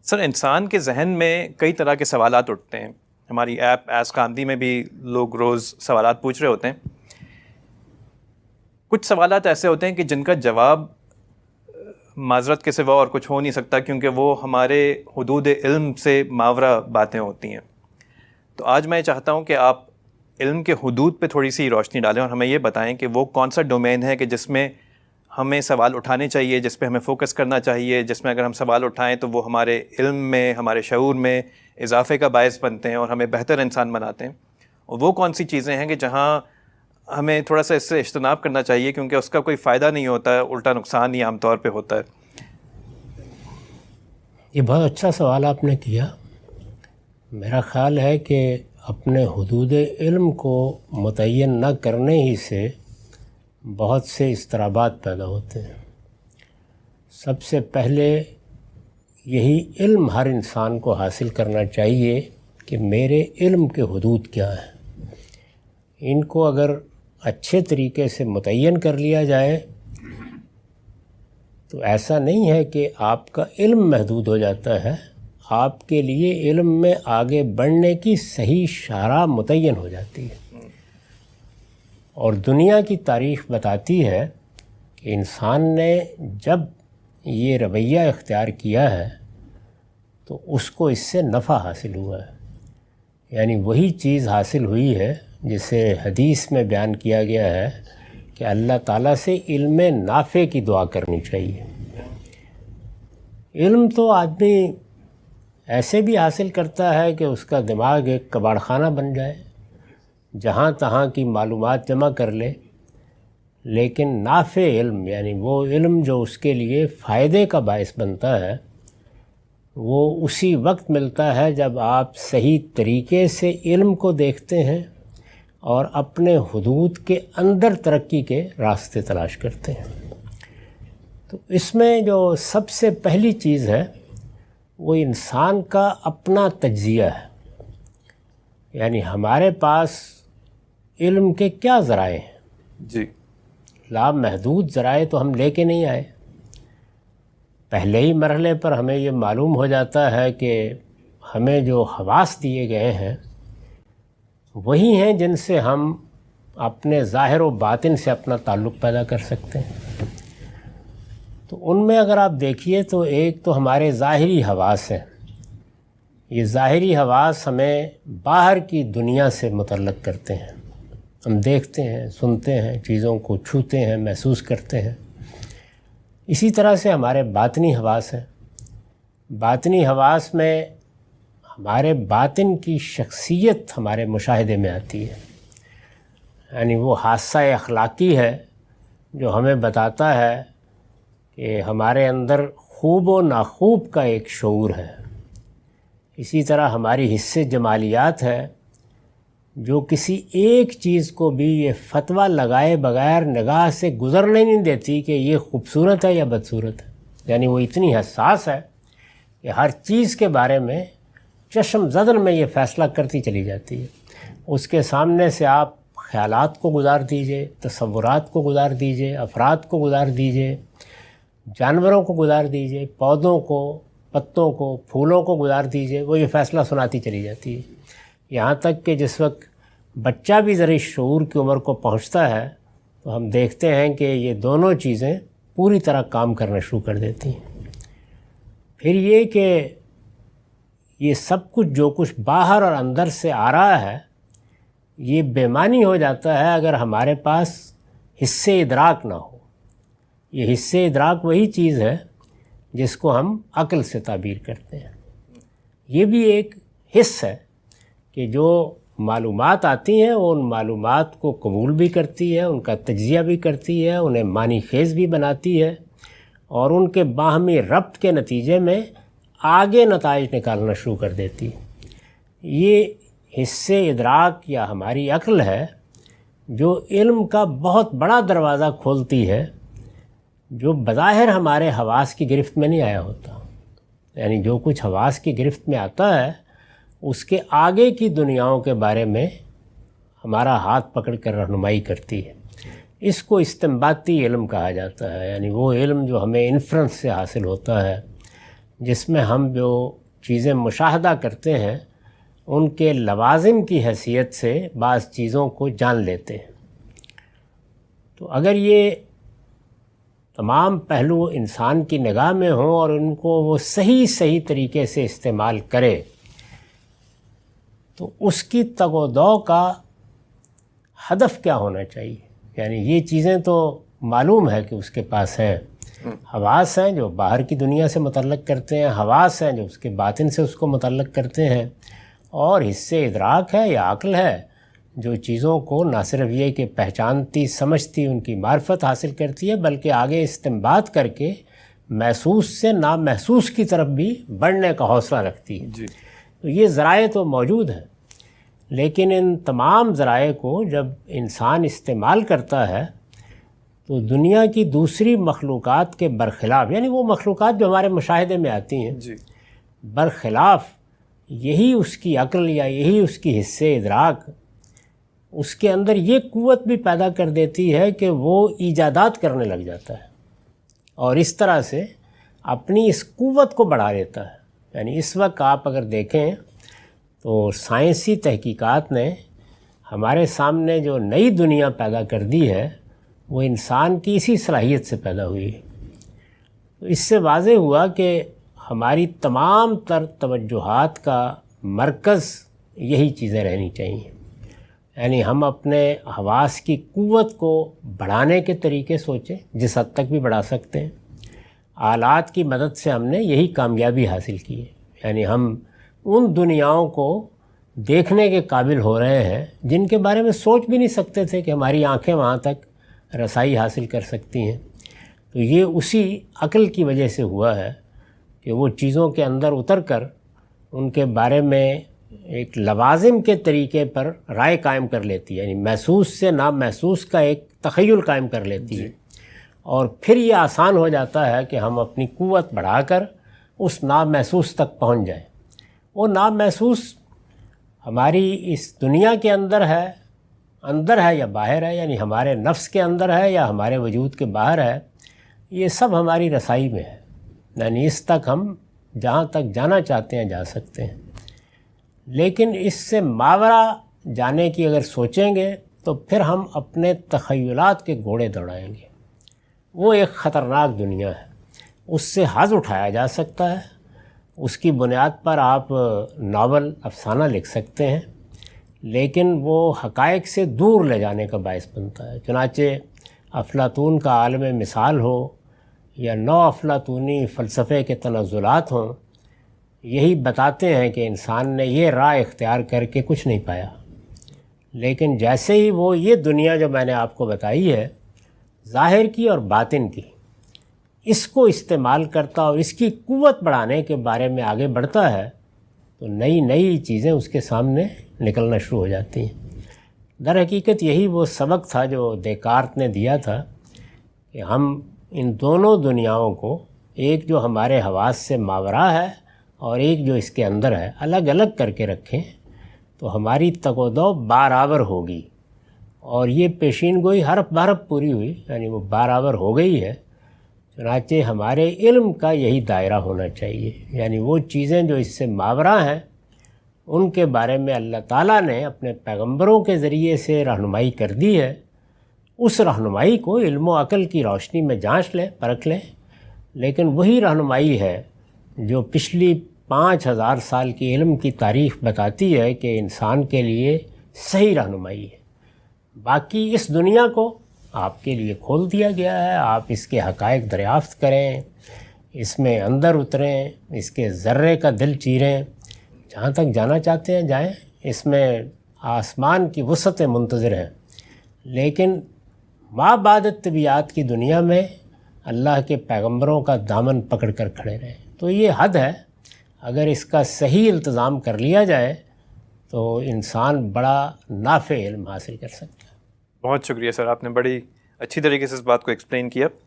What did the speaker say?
سر، انسان کے ذہن میں کئی طرح کے سوالات اٹھتے ہیں. ہماری ایپ ایس کاندھی میں بھی لوگ روز سوالات پوچھ رہے ہوتے ہیں. کچھ سوالات ایسے ہوتے ہیں کہ جن کا جواب معذرت کے سوا اور کچھ ہو نہیں سکتا، کیونکہ وہ ہمارے حدود علم سے ماورا باتیں ہوتی ہیں. تو آج میں چاہتا ہوں کہ آپ علم کے حدود پہ تھوڑی سی روشنی ڈالیں اور ہمیں یہ بتائیں کہ وہ کون سا ڈومین ہے کہ جس میں ہمیں سوال اٹھانے چاہیے، جس پہ ہمیں فوکس کرنا چاہیے، جس میں اگر ہم سوال اٹھائیں تو وہ ہمارے علم میں، ہمارے شعور میں اضافے کا باعث بنتے ہیں اور ہمیں بہتر انسان بناتے ہیں. اور وہ کون سی چیزیں ہیں کہ جہاں ہمیں تھوڑا سا اس سے اجتناب کرنا چاہیے، کیونکہ اس کا کوئی فائدہ نہیں ہوتا ہے، الٹا نقصان ہی عام طور پہ ہوتا ہے. یہ بہت اچھا سوال آپ نے کیا. میرا خیال ہے کہ اپنے حدود علم کو متعین نہ کرنے ہی سے بہت سے اضطرابات پیدا ہوتے ہیں. سب سے پہلے یہی علم ہر انسان کو حاصل کرنا چاہیے کہ میرے علم کے حدود کیا ہیں. ان کو اگر اچھے طریقے سے متعین کر لیا جائے تو ایسا نہیں ہے کہ آپ کا علم محدود ہو جاتا ہے، آپ کے لیے علم میں آگے بڑھنے کی صحیح شاہراہ متعین ہو جاتی ہے. اور دنیا کی تاریخ بتاتی ہے کہ انسان نے جب یہ رویہ اختیار کیا ہے تو اس کو اس سے نفع حاصل ہوا ہے. یعنی وہی چیز حاصل ہوئی ہے جسے حدیث میں بیان کیا گیا ہے کہ اللہ تعالیٰ سے علم نافع کی دعا کرنی چاہیے. علم تو آدمی ایسے بھی حاصل کرتا ہے کہ اس کا دماغ ایک کباڑ خانہ بن جائے، جہاں تہاں کی معلومات جمع کر لے، لیکن نافع علم یعنی وہ علم جو اس کے لیے فائدے کا باعث بنتا ہے وہ اسی وقت ملتا ہے جب آپ صحیح طریقے سے علم کو دیکھتے ہیں اور اپنے حدود کے اندر ترقی کے راستے تلاش کرتے ہیں. تو اس میں جو سب سے پہلی چیز ہے وہ انسان کا اپنا تجزیہ ہے. یعنی ہمارے پاس علم کے کیا ذرائع ہیں؟ جی، لامحدود ذرائع تو ہم لے کے نہیں آئے. پہلے ہی مرحلے پر ہمیں یہ معلوم ہو جاتا ہے کہ ہمیں جو حواس دیے گئے ہیں وہی ہیں جن سے ہم اپنے ظاہر و باطن سے اپنا تعلق پیدا کر سکتے ہیں. تو ان میں اگر آپ دیکھیے تو ایک تو ہمارے ظاہری حواس ہیں. یہ ظاہری حواس ہمیں باہر کی دنیا سے متعلق کرتے ہیں. ہم دیکھتے ہیں، سنتے ہیں، چیزوں کو چھوتے ہیں، محسوس کرتے ہیں. اسی طرح سے ہمارے باطنی حواس ہیں. باطنی حواس میں ہمارے باطن کی شخصیت ہمارے مشاہدے میں آتی ہے. یعنی وہ حادثہ اخلاقی ہے جو ہمیں بتاتا ہے کہ ہمارے اندر خوب و ناخوب کا ایک شعور ہے. اسی طرح ہماری حصے جمالیات ہے جو کسی ایک چیز کو بھی یہ فتویٰ لگائے بغیر نگاہ سے گزرنے نہیں دیتی کہ یہ خوبصورت ہے یا بدصورت ہے. یعنی وہ اتنی حساس ہے کہ ہر چیز کے بارے میں چشم زدن میں یہ فیصلہ کرتی چلی جاتی ہے. اس کے سامنے سے آپ خیالات کو گزار دیجئے، تصورات کو گزار دیجئے، افراد کو گزار دیجئے، جانوروں کو گزار دیجئے، پودوں کو، پتوں کو، پھولوں کو گزار دیجئے، وہ یہ فیصلہ سناتی چلی جاتی ہے. یہاں تک کہ جس وقت بچہ بھی ذرا شعور کی عمر کو پہنچتا ہے تو ہم دیکھتے ہیں کہ یہ دونوں چیزیں پوری طرح کام کرنا شروع کر دیتی ہیں. پھر یہ کہ یہ سب کچھ جو کچھ باہر اور اندر سے آ رہا ہے یہ بے معنی ہو جاتا ہے اگر ہمارے پاس حصے ادراک نہ ہو. یہ حصے ادراک وہی چیز ہے جس کو ہم عقل سے تعبیر کرتے ہیں. یہ بھی ایک حص ہے کہ جو معلومات آتی ہیں وہ ان معلومات کو قبول بھی کرتی ہے، ان کا تجزیہ بھی کرتی ہے، انہیں معنی خیز بھی بناتی ہے اور ان کے باہمی ربط کے نتیجے میں آگے نتائج نکالنا شروع کر دیتی. یہ حصے ادراک یا ہماری عقل ہے جو علم کا بہت بڑا دروازہ کھولتی ہے جو بظاہر ہمارے حواس کی گرفت میں نہیں آیا ہوتا. یعنی جو کچھ حواس کی گرفت میں آتا ہے اس کے آگے کی دنیاؤں کے بارے میں ہمارا ہاتھ پکڑ کر رہنمائی کرتی ہے. اس کو استنباطی علم کہا جاتا ہے. یعنی وہ علم جو ہمیں انفرنس سے حاصل ہوتا ہے جس میں ہم جو چیزیں مشاہدہ کرتے ہیں ان کے لوازم کی حیثیت سے بعض چیزوں کو جان لیتے ہیں۔ تو اگر یہ تمام پہلو انسان کی نگاہ میں ہوں اور ان کو وہ صحیح طریقے سے استعمال کرے تو اس کی تگ و دو کا ہدف کیا ہونا چاہیے؟ یعنی یہ چیزیں تو معلوم ہے کہ اس کے پاس ہیں، حواس ہیں جو باہر کی دنیا سے متعلق کرتے ہیں، حواس ہیں جو اس کے باطن سے اس کو متعلق کرتے ہیں، اور حصے ادراک ہے یا عقل ہے جو چیزوں کو نہ صرف یہ کہ پہچانتی سمجھتی ان کی معرفت حاصل کرتی ہے بلکہ آگے استنباط کر کے محسوس سے نامحسوس کی طرف بھی بڑھنے کا حوصلہ رکھتی ہے۔ جی، تو یہ ذرائع تو موجود ہیں، لیکن ان تمام ذرائع کو جب انسان استعمال کرتا ہے تو دنیا کی دوسری مخلوقات کے برخلاف، یعنی وہ مخلوقات جو ہمارے مشاہدے میں آتی ہیں، جی، برخلاف یہی اس کی عقل یا یہی اس کی حصے ادراک اس کے اندر یہ قوت بھی پیدا کر دیتی ہے کہ وہ ایجادات کرنے لگ جاتا ہے اور اس طرح سے اپنی اس قوت کو بڑھا لیتا ہے۔ یعنی اس وقت آپ اگر دیکھیں تو سائنسی تحقیقات نے ہمارے سامنے جو نئی دنیا پیدا کر دی ہے وہ انسان کی اسی صلاحیت سے پیدا ہوئی ہے۔ تو اس سے واضح ہوا کہ ہماری تمام تر توجہات کا مرکز یہی چیزیں رہنی چاہیے۔ یعنی ہم اپنے حواس کی قوت کو بڑھانے کے طریقے سوچیں، جس حد تک بھی بڑھا سکتے ہیں۔ آلات کی مدد سے ہم نے یہی کامیابی حاصل کی ہے، یعنی ہم ان دنیاؤں کو دیکھنے کے قابل ہو رہے ہیں جن کے بارے میں سوچ بھی نہیں سکتے تھے کہ ہماری آنکھیں وہاں تک رسائی حاصل کر سکتی ہیں۔ تو یہ اسی عقل کی وجہ سے ہوا ہے کہ وہ چیزوں کے اندر اتر کر ان کے بارے میں ایک لوازم کے طریقے پر رائے قائم کر لیتی ہے، یعنی محسوس سے نامحسوس کا ایک تخیل قائم کر لیتی ہے، اور پھر یہ آسان ہو جاتا ہے کہ ہم اپنی قوت بڑھا کر اس نامحسوس تک پہنچ جائیں۔ وہ نامحسوس ہماری اس دنیا کے اندر ہے یا باہر ہے، یعنی ہمارے نفس کے اندر ہے یا ہمارے وجود کے باہر ہے، یہ سب ہماری رسائی میں ہے، یعنی اس تک ہم جہاں تک جانا چاہتے ہیں جا سکتے ہیں۔ لیکن اس سے ماورا جانے کی اگر سوچیں گے تو پھر ہم اپنے تخیلات کے گھوڑے دوڑائیں گے۔ وہ ایک خطرناک دنیا ہے، اس سے حظ اٹھایا جا سکتا ہے، اس کی بنیاد پر آپ ناول افسانہ لکھ سکتے ہیں، لیکن وہ حقائق سے دور لے جانے کا باعث بنتا ہے۔ چنانچہ افلاطون کا عالم مثال ہو یا نو افلاطونی فلسفے کے تنزلات ہوں، یہی بتاتے ہیں کہ انسان نے یہ راہ اختیار کر کے کچھ نہیں پایا، لیکن جیسے ہی وہ یہ دنیا جو میں نے آپ کو بتائی ہے ظاہر کی اور باطن کی، اس کو استعمال کرتا اور اس کی قوت بڑھانے کے بارے میں آگے بڑھتا ہے تو نئی چیزیں اس کے سامنے نکلنا شروع ہو جاتی ہیں۔ در حقیقت یہی وہ سبق تھا جو دیکارت نے دیا تھا کہ ہم ان دونوں دنیاؤں کو، ایک جو ہمارے حواس سے ماورا ہے اور ایک جو اس کے اندر ہے، الگ الگ کر کے رکھیں تو ہماری تگ و دو برابر ہوگی، اور یہ پیشین گوئی حرف بحرف پوری ہوئی، یعنی وہ برابر ہو گئی ہے۔ چنانچہ ہمارے علم کا یہی دائرہ ہونا چاہیے، یعنی وہ چیزیں جو اس سے ماورا ہیں ان کے بارے میں اللہ تعالیٰ نے اپنے پیغمبروں کے ذریعے سے رہنمائی کر دی ہے، اس رہنمائی کو علم و عقل کی روشنی میں جانچ لیں، پرکھ لیں، لیکن وہی رہنمائی ہے جو پچھلی 5000 سال کی علم کی تاریخ بتاتی ہے کہ انسان کے لیے صحیح رہنمائی ہے۔ باقی اس دنیا کو آپ کے لیے کھول دیا گیا ہے، آپ اس کے حقائق دریافت کریں، اس میں اندر اتریں، اس کے ذرے کا دل چیریں، جہاں تک جانا چاہتے ہیں جائیں، اس میں آسمان کی وسعتیں منتظر ہیں، لیکن ما بعد طبیعت کی دنیا میں اللہ کے پیغمبروں کا دامن پکڑ کر کھڑے رہیں۔ تو یہ حد ہے، اگر اس کا صحیح التزام کر لیا جائے تو انسان بڑا نافع علم حاصل کر سکتا ہے۔ بہت شکریہ سر، آپ نے بڑی اچھی طریقے سے اس بات کو ایکسپلین کیا۔